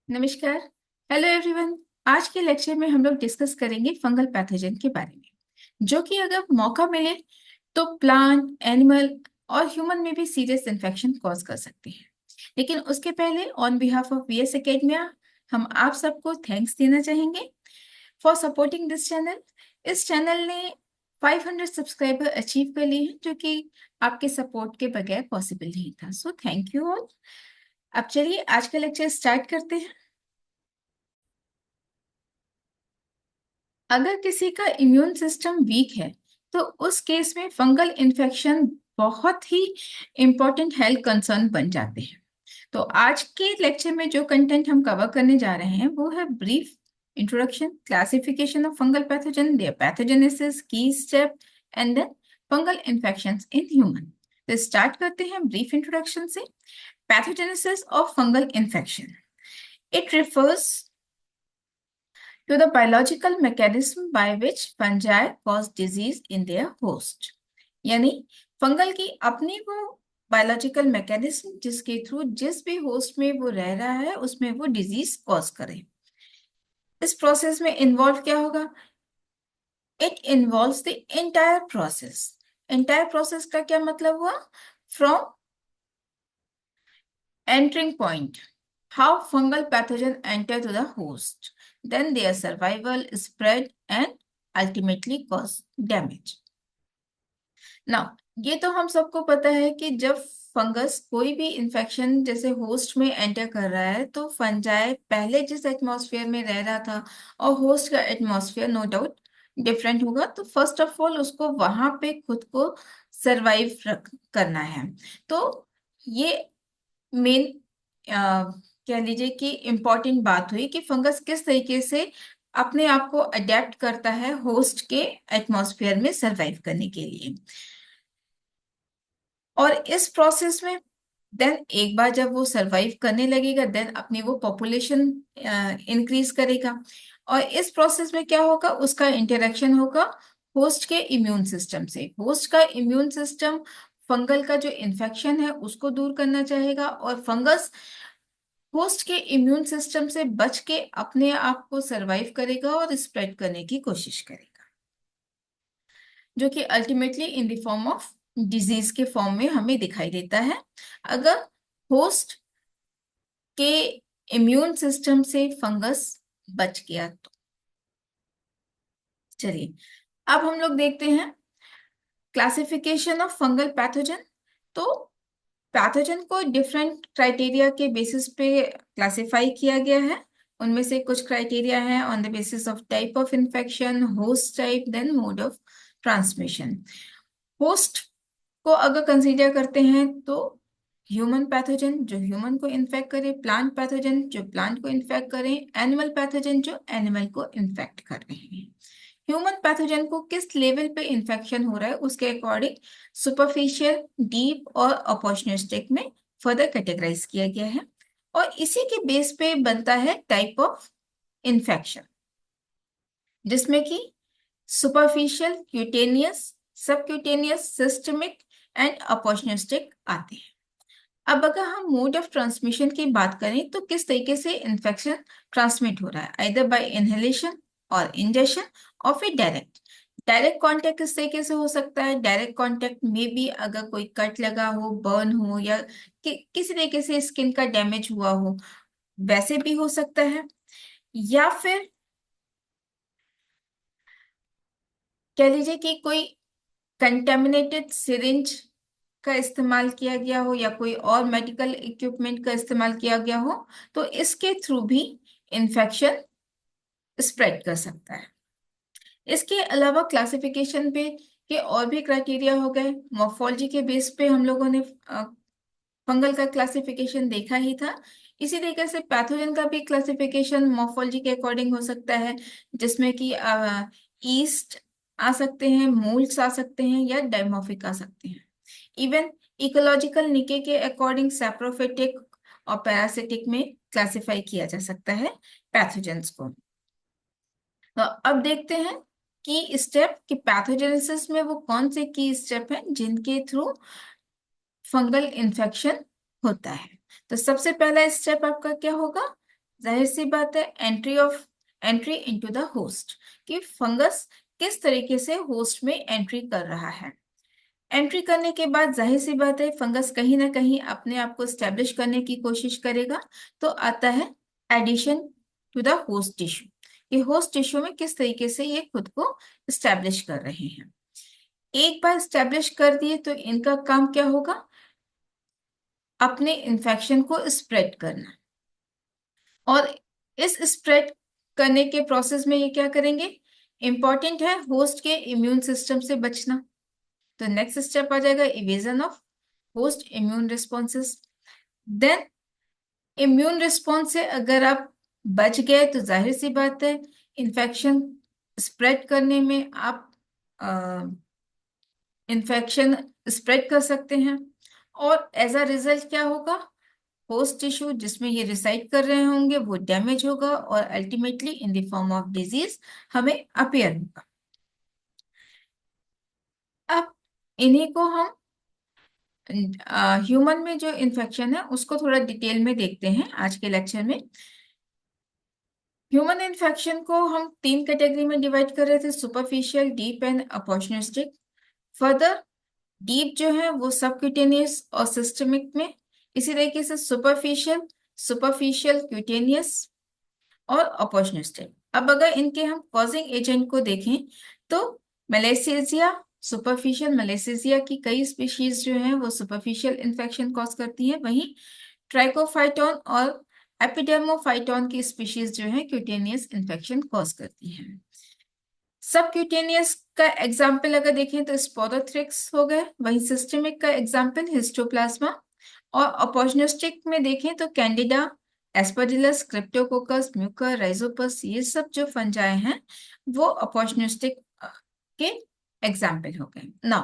नमस्कार। Hello everyone. आज के लेक्चर में हम लोग डिस्कस करेंगे फंगल पैथोजन के बारे में, जो कि अगर मौका मिले तो प्लांट, एनिमल और ह्यूमन में भी सीरियस इन्फेक्शन कॉज कर सकते हैं। लेकिन उसके पहले on behalf of VS Academia हम आप सबको थैंक्स देना चाहेंगे फॉर सपोर्टिंग दिस चैनल। इस चैनल ने 500 सब्सक्राइबर अचीव कर लिए हैं, जो कि आपके सपोर्ट के बगैर पॉसिबल नहीं था। So thank you all. अब चलिए आज का लेक्चर स्टार्ट करते हैं। अगर किसी का इम्यून सिस्टम वीक है तो उस केस में फंगल इन्फेक्शन बहुत ही इम्पोर्टेंट हेल्थ कंसर्न बन जाते हैं। तो आज के लेक्चर में जो कंटेंट हम कवर करने जा रहे हैं वो है brief introduction, classification of fungal pathogen, their pathogenesis, key step and then fungal infections in human. तो स्टार्ट करते हैं ब्रीफ इंट्रोडक्शन से। Pathogenesis of fungal infection, it refers to the biological mechanism by which fungi cause disease in their host। यानी fungal की अपनी वो biological mechanism जिसके through जिस भी होस्ट में वो रह रहा है उसमें वो डिजीज कॉज करे। इस प्रोसेस में इन्वॉल्व क्या होगा? It involves the entire process. Entire process का क्या मतलब हुआ? From entering point, how fungal pathogen enter to the host, then their survival, spread and ultimately cause damage। Now ये तो हम सबको पता है कि जब फंगस कोई भी इंफेक्शन जैसे होस्ट में एंटर कर रहा है तो फंजाई पहले जिस एटमॉस्फेयर में रह रहा था और होस्ट का एटमॉस्फेयर नो डाउट डिफरेंट होगा, तो फर्स्ट ऑफ ऑल उसको वहां पे खुद को सरवाइव करना है। तो ये मेन कह लीजिए कि इम्पॉर्टेंट बात हुई कि फंगस किस तरीके से अपने आप को अडेप्ट करता है होस्ट के एटमॉस्फेयर में सरवाइव करने के लिए। और इस प्रोसेस में देन एक बार जब वो सरवाइव करने लगेगा देन अपनी वो पॉपुलेशन इंक्रीज करेगा। और इस प्रोसेस में क्या होगा? उसका इंटरेक्शन होगा होस्ट के इम्यून सिस्टम से। होस्ट का इम्यून सिस्टम फंगल का जो इन्फेक्शन है उसको दूर करना चाहेगा और फंगस होस्ट के इम्यून सिस्टम से बच के अपने आप को सरवाइव करेगा और स्प्रेड करने की कोशिश करेगा, जो कि ultimately in the form of disease के फॉर्म में हमें दिखाई देता है अगर होस्ट के इम्यून सिस्टम से फंगस बच गया तो। चलिए अब हम लोग देखते हैं क्लासिफिकेशन ऑफ फंगल पैथोजन। तो पैथोजन को डिफरेंट क्राइटेरिया के बेसिस पे क्लासिफाई किया गया है। उनमें से कुछ क्राइटेरिया है on the basis of type of infection, host type, then mode of transmission. Host को अगर कंसीडर करते हैं तो ह्यूमन पैथोजन जो ह्यूमन को इन्फेक्ट करे, प्लांट पैथोजन जो प्लांट को इन्फेक्ट करे, एनिमल पैथोजन जो एनिमल को इन्फेक्ट कर रहे हैं। ह्यूमन पैथोजन को किस लेवल पे इन्फेक्शन हो रहा है उसके अकॉर्डिंग सुपरफिशियल, डीप और अपॉर्चुनिस्टिक में फर्दर कैटेगराइज किया गया है। और इसी के बेस पे बनता है टाइप ऑफ इन्फेक्शन, जिसमें कि superficial, cutaneous, subcutaneous, systemic and opportunistic आते हैं। अब अगर हम मोड ऑफ ट्रांसमिशन की बात करें तो किस तरीके से इन्फेक्शन ट्रांसमिट हो रहा है, आइदर बाय इनहेलेशन और इंजेक्शन और फिर डायरेक्ट। डायरेक्ट कांटेक्ट किस तरीके से हो सकता है? डायरेक्ट कांटेक्ट में भी अगर कोई कट लगा हो, बर्न हो या किसी तरीके से स्किन का डैमेज हुआ हो वैसे भी हो सकता है, या फिर कह लीजिए कि कोई कंटेमिनेटेड सिरिंज का इस्तेमाल किया गया हो या कोई और मेडिकल इक्विपमेंट का इस्तेमाल किया गया हो, तो इसके थ्रू भी इंफेक्शन स्प्रेड कर सकता है। इसके अलावा क्लासिफिकेशन पे के और भी क्राइटेरिया हो गए। मॉर्फोलॉजी के बेस पे हम लोगों ने फंगल का क्लासिफिकेशन देखा ही था। इसी तरीके से पैथोजन का भी क्लासिफिकेशन मॉर्फोलॉजी के अकॉर्डिंग हो सकता है, जिसमें कि ईस्ट आ सकते हैं, मोल्ड्स आ सकते हैं या डायमोफिक आ सकते हैं। इवन इकोलॉजिकल निके के अकॉर्डिंग सैप्रोफिटिक और पैरासिटिक में क्लासिफाई किया जा सकता है पैथोजेंस को। तो अब देखते हैं की स्टेप कि पैथोजेनेसिस में वो कौन से की स्टेप हैं जिनके थ्रू फंगल इन्फेक्शन होता है। तो सबसे पहला स्टेप आपका क्या होगा? जाहिर सी बात है एंट्री इनटू द होस्ट, कि फंगस किस तरीके से होस्ट में एंट्री कर रहा है। एंट्री करने के बाद जाहिर सी बात है फंगस कहीं ना कहीं अपने आप को स्टैब्लिश करने की कोशिश करेगा। तो आता है adhesion to the host tissue, कि होस्ट टिश्यू में किस तरीके से ये खुद को स्टैब्लिश कर रहे हैं। एक बार स्टैब्लिश कर दिए तो इनका काम क्या होगा, अपने इन्फेक्शन को स्प्रेड करना। और इस स्प्रेड करने के प्रोसेस में ये क्या करेंगे, इंपॉर्टेंट है होस्ट के इम्यून सिस्टम से बचना। तो नेक्स्ट स्टेप आ जाएगा evasion of host immune responses. Then immune response से अगर आप बच गए तो जाहिर सी बात है इन्फेक्शन स्प्रेड करने में आप इन्फेक्शन स्प्रेड कर सकते हैं। और एज अ रिजल्ट क्या होगा, होस्ट टिश्यू जिसमें ये रिसाइड कर रहे होंगे वो डैमेज होगा और ultimately in the form of disease हमें अपियर होगा। अब इन्हीं को हम ह्यूमन में जो इन्फेक्शन है उसको थोड़ा डिटेल में देखते हैं आज के लेक्चर में। ह्यूमन इन्फेक्शन को हम 3 कैटेगरी में डिवाइड कर रहे थे, superficial, deep and opportunistic. Further deep जो है वो सबक्यूटेनियस और सिस्टमिक में, इसी तरीके से सुपरफिशियल, सुपरफिशियल क्यूटेनियस और अपॉर्चुनिस्टिक। अब अगर इनके हम कॉजिंग एजेंट को देखें तो मलेसेसिया, सुपरफिशियल मलेसेसिया की कई स्पीशीज जो हैं वो सुपरफिशियल इन्फेक्शन कॉज करती है, वहीं ट्राइकोफाइटोन और एपिडेमोफाइटोन की स्पीशीज जो है क्यूटेनियस इन्फेक्शन कॉज करती हैं। सबक्यूटेनियस का एग्जाम्पल अगर देखें तो स्पोरोथ्रिक्स हो गए, वहीं सिस्टमिक का एग्जाम्पल हिस्टोप्लाज्मा। और अपॉर्चुनिस्टिक में देखें तो Candida, Aspergillus, Cryptococcus, Mucor, Rhizopus, ये सब जो फंजाई हैं वो अपॉर्चुनिस्टिक के एग्जाम्पल हो गए। नाउ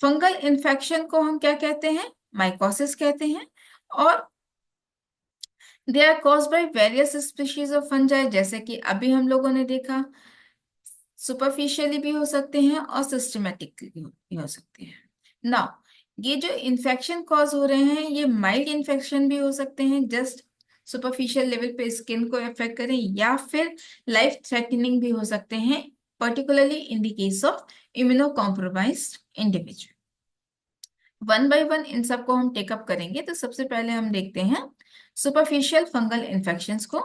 फंगल इन्फेक्शन को हम क्या कहते हैं, माइकोसिस कहते हैं। और they are cause by various species of fungi, जैसे कि अभी हम लोगों ने देखा सुपरफिशियली भी हो सकते हैं और सिस्टमेटिकली भी हो सकते हैं। नाउ ये जो इन्फेक्शन कॉज हो रहे हैं ये माइल्ड इन्फेक्शन भी हो सकते हैं, जस्ट सुपरफिशियल लेवल पे स्किन को इफेक्ट करें, या फिर लाइफ थ्रेटनिंग भी हो सकते हैं, particularly in the case of immuno compromised individual. One by one in सबको हम टेकअप करेंगे। तो सबसे पहले हम देखते हैं सुपरफिशियल फंगल इन्फेक्शंस को।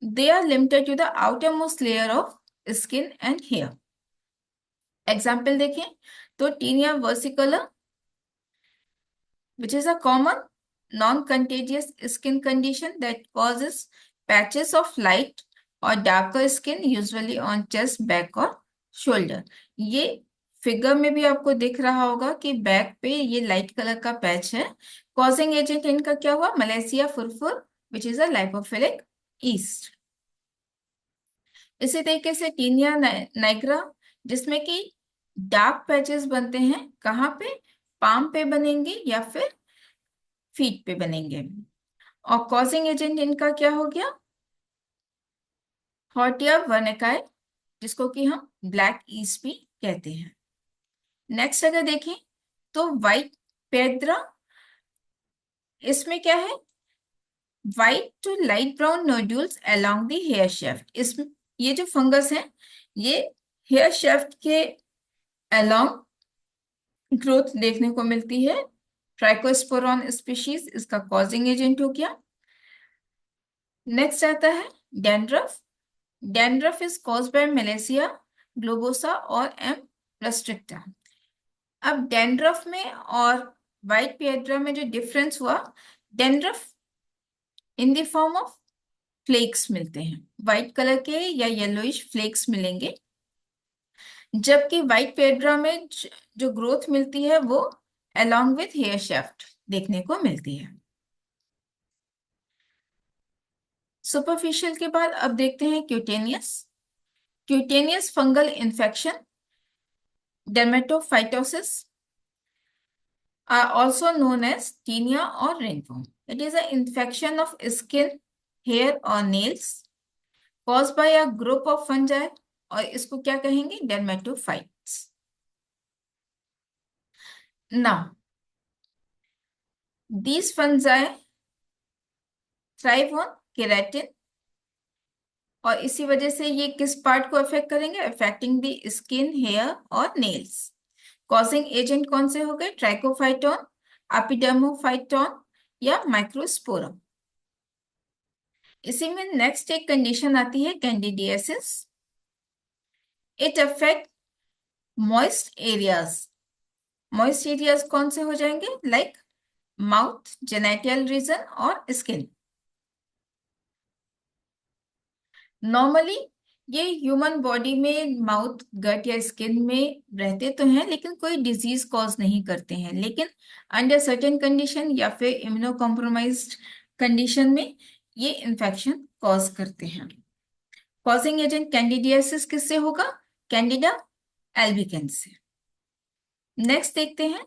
They are limited to the outer most layer of skin and hair. Example देखें तो tinea versicolor, which is a common non-contagious skin condition that causes patches of light or darker skin usually on chest, back और shoulder। ये figure में भी आपको दिख रहा होगा कि बैक पे ये लाइट कलर का पैच है। कॉजिंग एजेंट इनका क्या हुआ, Malaysia furfur, which is a lipophilic east. इसी तरीके से टीनिया नाइग्रा, जिसमें कि डार्क पैचेस बनते हैं, कहाँ पे, पाम पे बनेंगे या फिर फीट पे बनेंगे। और कॉजिंग एजेंट इनका क्या हो गया, हॉर्टिया वर्निकाई, जिसको कि हम ब्लैक ईस्ट भी कहते हैं। नेक्स्ट अगर देखें तो व्हाइट पेड्रा, इसमें क्या है, white to light brown nodules along the hair shaft. इसमें ये जो फंगस है ये हेयर शेफ्ट के अलोंग ग्रोथ देखने को मिलती है। ट्राइकोस्पोरॉन स्पीशीज इसका कॉजिंग एजेंट हो गया। नेक्स्ट आता है dandruff. Dandruff is caused bye Malaysia globosa और एम रेस्ट्रिक्टा। अब डैंड्रफ में और व्हाइट पिएड्रा में जो डिफरेंस हुआ, dandruff in the form of flakes मिलते हैं, व्हाइट कलर के या येलोइश फ्लेक्स मिलेंगे, जबकि व्हाइट पिएड्रा में जो ग्रोथ मिलती है वो अलोंग विथ हेयर शेफ्ट देखने को मिलती है। सुपरफिशियल के बाद अब देखते हैं cutaneous. Cutaneous fungal infection, dermatophytosis, are also known as tinea or ringworm. It is an infection of skin, hair or nails caused by a group of fungi, और इसको क्या कहेंगे, dermatophytes. Now these fungi thrive on keratin. और इसी वजह से ये किस पार्ट को अफेक्ट करेंगे? अफेक्टिंग द स्किन, हेयर और नेल्स। कॉजिंग एजेंट कौन से हो गए? ट्राइकोफाइटोन, एपिडर्मोफाइटोन या माइक्रोस्पोरम। इसी में नेक्स्ट एक कंडीशन आती है candidiasis. It affect moist areas. Moist areas कौन से हो जाएंगे? लाइक माउथ, जेनिटल रीजन और स्किन। नॉर्मली ये ह्यूमन बॉडी में माउथ, गट या स्किन में रहते तो हैं, लेकिन कोई डिजीज कॉज नहीं करते हैं। लेकिन अंडर सर्टेन कंडीशन या फिर इम्यूनो कॉम्प्रोमाइज्ड कंडीशन में ये इन्फेक्शन कॉज करते हैं। कॉजिंग एजेंट कैंडिडियासिस किससे होगा? कैंडिडा एल्बिकेंस से। नेक्स्ट देखते हैं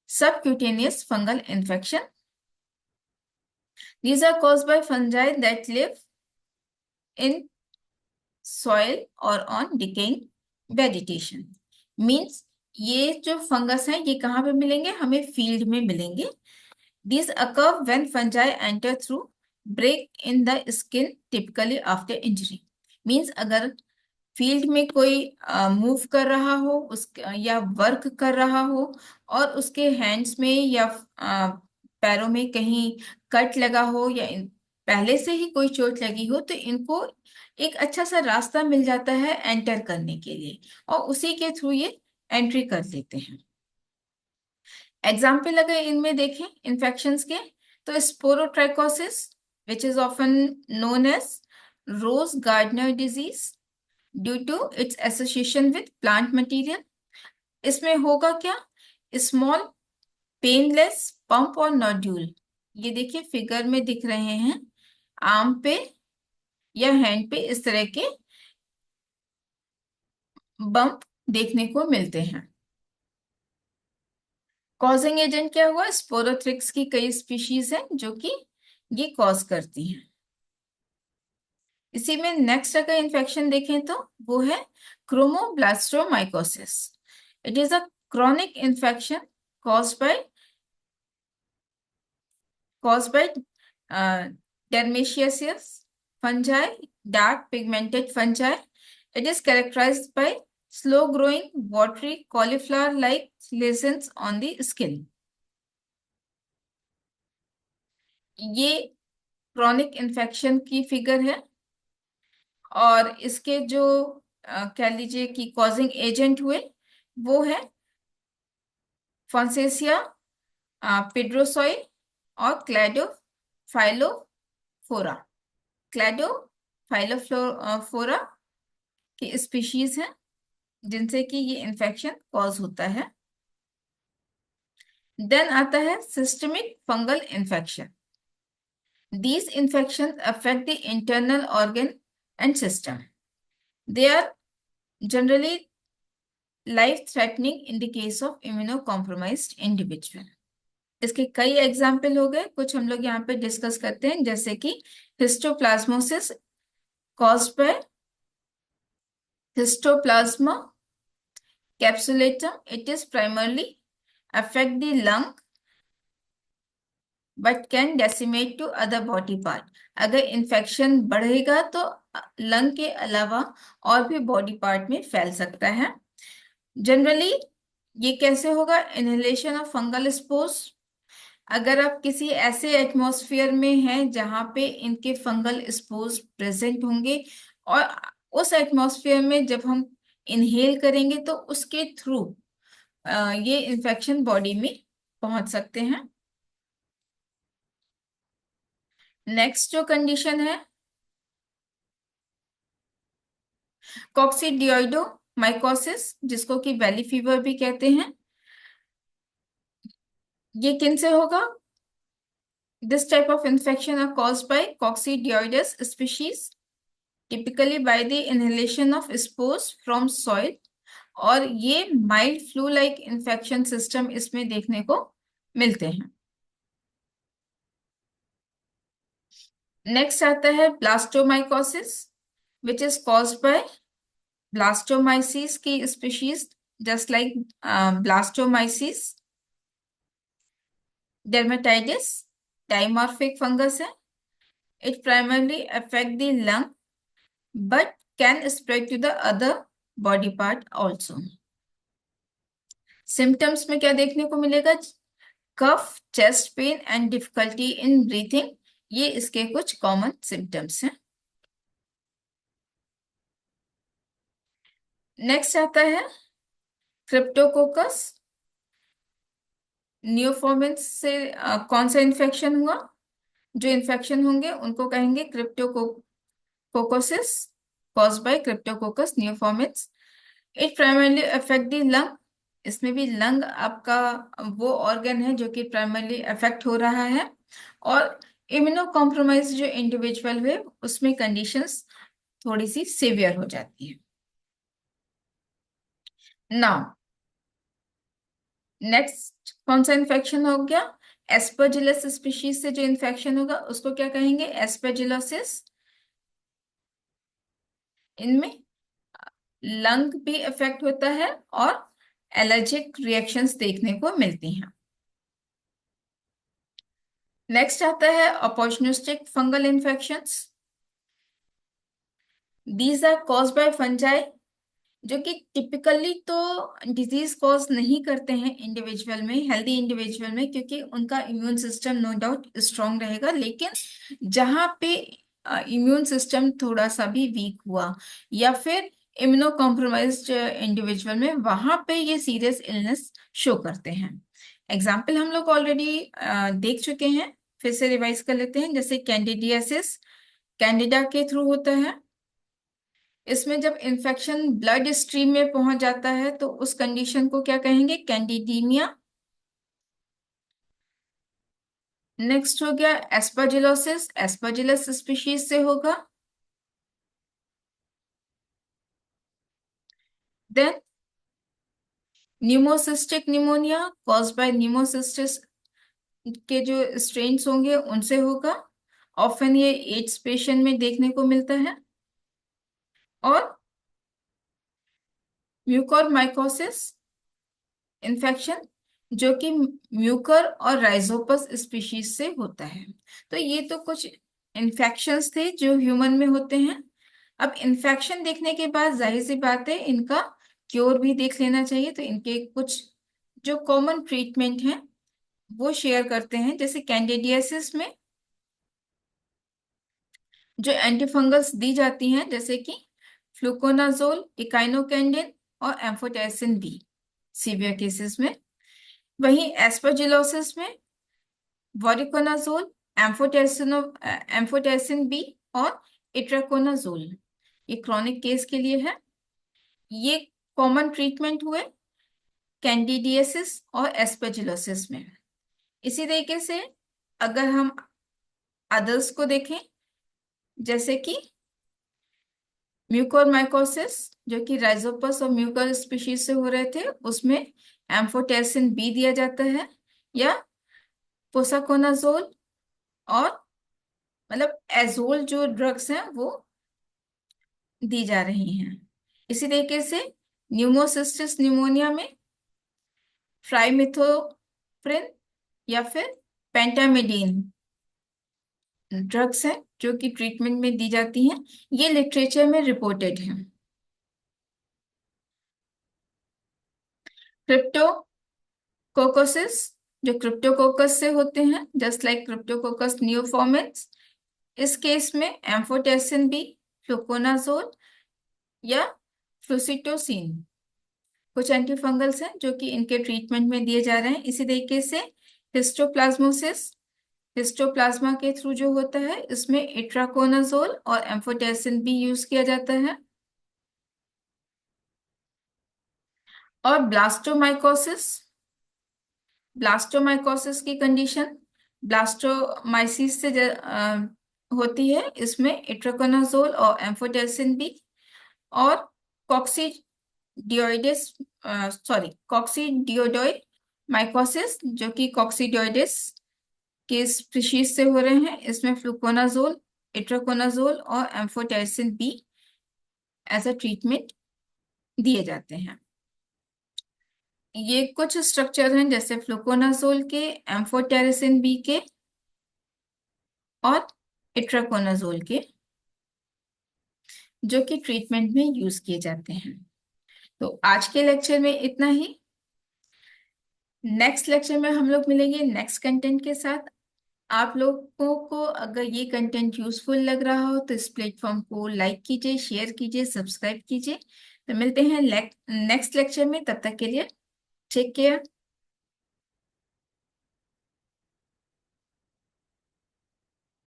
subcutaneous fungal infection. These are caused by fungi that live in soil or on decaying vegetation. Means ये जो फंगस है ये कहाँ पे मिलेंगे? हमें फील्ड में मिलेंगे। These occur when fungi enter through break in the skin typically after injury. Means अगर फील्ड में कोई मूव कर रहा हो उस या वर्क कर रहा हो और उसके हैंड्स में या पैरों में कहीं कट लगा हो या पहले से ही कोई चोट लगी हो, तो इनको एक अच्छा सा रास्ता मिल जाता है एंटर करने के लिए और उसी के थ्रू ये एंट्री कर लेते हैं। एग्जाम्पल अगर इनमें देखें इन्फेक्शंस के, तो sporotrichosis which is often known as rose gardener disease due to its association with plant material. इसमें होगा क्या? स्मॉल पेनलेस पंप और नोड्यूल, ये देखिए फिगर में दिख रहे हैं, आर्म पे या हैंड पे इस तरह के बम्प देखने को मिलते हैं। कॉजिंग एजेंट क्या हुआ? स्पोरोथ्रिक्स की कई स्पीशीज हैं जो कि ये कॉज करती हैं। इसी में नेक्स्ट अगर इन्फेक्शन देखें तो वो है chromoblastomycosis. It is a chronic infection caused by caused by Dermatiaceous fungi, dark pigmented fungi. It is characterized by slow growing watery cauliflower like lesions on the skin. ये chronic infection की figure है और इसके जो कह लीजिए कि causing agent हुए वो है फॉन्सेसिया पिड्रोसोई और क्लैडोफाइलोफोरा। क्लैडोफाइलोफोरा की स्पीशीज हैं जिनसे कि ये इन्फेक्शन कॉज होता है। देन आता है systemic fungal infection. These infections affect the internal organ and system. They are generally life-threatening in the case of immunocompromised individual. इसके कई एग्जाम्पल हो गए, कुछ हम लोग यहाँ पे डिस्कस करते हैं, जैसे कि histoplasmosis caused by Histoplasma capsulatum. It is primarily affect the lung but can decimate to other body part. अगर इन्फेक्शन बढ़ेगा तो लंग के अलावा और भी बॉडी पार्ट में फैल सकता है। जनरली ये कैसे होगा? Inhalation of fungal spores. अगर आप किसी ऐसे एटमॉस्फेयर में हैं जहां पे इनके फंगल स्पोर्स प्रेजेंट होंगे और उस एटमॉस्फेयर में जब हम इनहेल करेंगे तो उसके थ्रू ये इन्फेक्शन बॉडी में पहुंच सकते हैं। नेक्स्ट जो कंडीशन है कॉक्सीडियोइडोमाइकोसिस, जिसको कि वैली फीवर भी कहते हैं। ये किन से होगा? This type of infection are caused by coccidioides species typically by the inhalation of spores from soil. और ये mild flu like infection system इसमें देखने को मिलते हैं। नेक्स्ट आता है blastomycosis which is caused by blastomyces की species just like blastomyces dermatitidis dimorphic fungus है। It primarily affect the lung but can spread to the other body part also. Symptoms में क्या देखने को मिलेगा? Cough, chest pain and difficulty in breathing, ये इसके कुछ कॉमन सिम्टम्स हैं। नेक्स्ट आता है क्रिप्टोकोकस नियोफॉर्मिन्स से कौन सा इन्फेक्शन हुआ? जो इन्फेक्शन होंगे उनको कहेंगे cryptococcosis cause by cryptococcus neoformans. It primarily affect the lung, इसमें भी लंग आपका वो ऑर्गन है जो कि प्राइमरली अफेक्ट हो रहा है। और इम्यूनो कॉम्प्रोमाइज जो इंडिविजुअल है उसमें कंडीशंस थोड़ी सी सीवियर हो जाती है। नाउ नेक्स्ट कौन सा इन्फेक्शन हो गया? एस्परजिलस स्पीशीज से जो इन्फेक्शन होगा उसको क्या कहेंगे? एस्परजिलोसिस। इनमें लंग भी इफेक्ट होता है और एलर्जिक रिएक्शंस देखने को मिलती हैं। नेक्स्ट आता है opportunistic fungal infections. These are cause by fungi, जो कि टिपिकली तो डिजीज कॉज नहीं करते हैं इंडिविजुअल में, हेल्दी इंडिविजुअल में, क्योंकि उनका immune system no doubt strong रहेगा। लेकिन जहाँ पे इम्यून सिस्टम थोड़ा सा भी वीक हुआ या फिर इम्यूनो कॉम्प्रोमाइज्ड इंडिविजुअल में, वहां पे ये सीरियस इलनेस शो करते हैं। एग्जाम्पल हम लोग ऑलरेडी देख चुके हैं, फिर से रिवाइज कर लेते हैं। जैसे कैंडिडियासिस कैंडिडा के थ्रू होता है। इसमें जब इन्फेक्शन ब्लड स्ट्रीम में पहुंच जाता है तो उस कंडीशन को क्या कहेंगे? कैंडिडीमिया। नेक्स्ट हो गया एस्परजिलोसिस, एस्परजिलस स्पीशीज से होगा। Then pneumocystic pneumonia cause by pneumocystis के जो स्ट्रेन्स होंगे उनसे होगा। ऑफन ये एड्स पेशेंट में देखने को मिलता है। और म्यूकोरमाइकोसिस इन्फेक्शन जो कि म्यूकर और राइजोपस स्पीशीज से होता है। तो ये तो कुछ इन्फेक्शंस थे जो ह्यूमन में होते हैं। अब इन्फेक्शन देखने के बाद जाहिर सी बात है इनका क्योर भी देख लेना चाहिए। तो इनके कुछ जो कॉमन ट्रीटमेंट हैं वो शेयर करते हैं। जैसे कैंडिडियासिस में जो एंटीफंगल्स दी जाती हैं जैसे कि फ्लूकोनाजोल, इकाइनोकेंडिन और एम्फोटेरिसिन बी सीवियर केसेस में। वहीं एस्परजिलोसिस में वोरिकोनाजोल, एम्फोटेरिसिन बी और इट्राकोनाजोल, ये क्रॉनिक केस के लिए है। ये कॉमन ट्रीटमेंट हुए कैंडिडियासिस और एस्परजिलोसिस में। इसी तरीके से अगर हम अदर्स को देखें, जैसे कि म्यूकोरमाइकोसिस जो कि राइजोपस और म्यूकर स्पीशीज से हो रहे थे, उसमें एम्फोटेरिसिन बी दिया जाता है या पोसाकोनाजोल और मतलब एजोल जो ड्रग्स हैं वो दी जा रही हैं। इसी तरीके से न्यूमोसिस्टिस निमोनिया में ट्राइमिथोप्रिन या फिर पेंटामिडीन ड्रग्स हैं जो कि ट्रीटमेंट में दी जाती हैं। ये लिटरेचर में रिपोर्टेड है। क्रिप्टोकोकोसिस जो क्रिप्टोकोकस से होते हैं, जस्ट लाइक क्रिप्टोकोकस नियोफॉर्मिन्स, इस केस में एम्फोटेरिसिन बी, फ्लुकोनाजोल या फ्लुसिटोसिन कुछ एंटीफंगल्स हैं जो कि इनके ट्रीटमेंट में दिए जा रहे हैं। इसी तरीके से हिस्टोप्लाज्मोसिस, हिस्टोप्लाज्मा के थ्रू जो होता है, इसमें इट्राकोनाजोल और एम्फोटेरिसिन भी यूज किया जाता है। और ब्लास्टोमाइकोसिस, ब्लास्टोमाइकोसिस की कंडीशन ब्लास्टोमाइसिस से होती है। इसमें इट्राकोनाजोल और एम्फोटेरिसिन भी और कॉक्सीडियोइडिस कॉक्सीडियोडोइड माइकोसिस जो कि कॉक्सीडियोइडिस के स्पीशीज से हो रहे हैं। इसमें फ्लुकोनाजोल, इट्राकोनाजोल और amphotericin B as a treatment दिए जाते हैं। ये कुछ स्ट्रक्चर हैं जैसे फ्लुकोनाजोल के, एम्फोटेरिसिन बी के और इट्राकोनाजोल के, जो कि ट्रीटमेंट में यूज किए जाते हैं। तो आज के लेक्चर में इतना ही। नेक्स्ट लेक्चर में हम लोग मिलेंगे नेक्स्ट कंटेंट के साथ। आप लोगों को अगर ये कंटेंट यूजफुल लग रहा हो तो इस प्लेटफॉर्म को लाइक कीजिए, शेयर कीजिए, सब्सक्राइब कीजिए। तो मिलते हैं नेक्स्ट लेक्चर में, तब तक के लिए टेक केयर।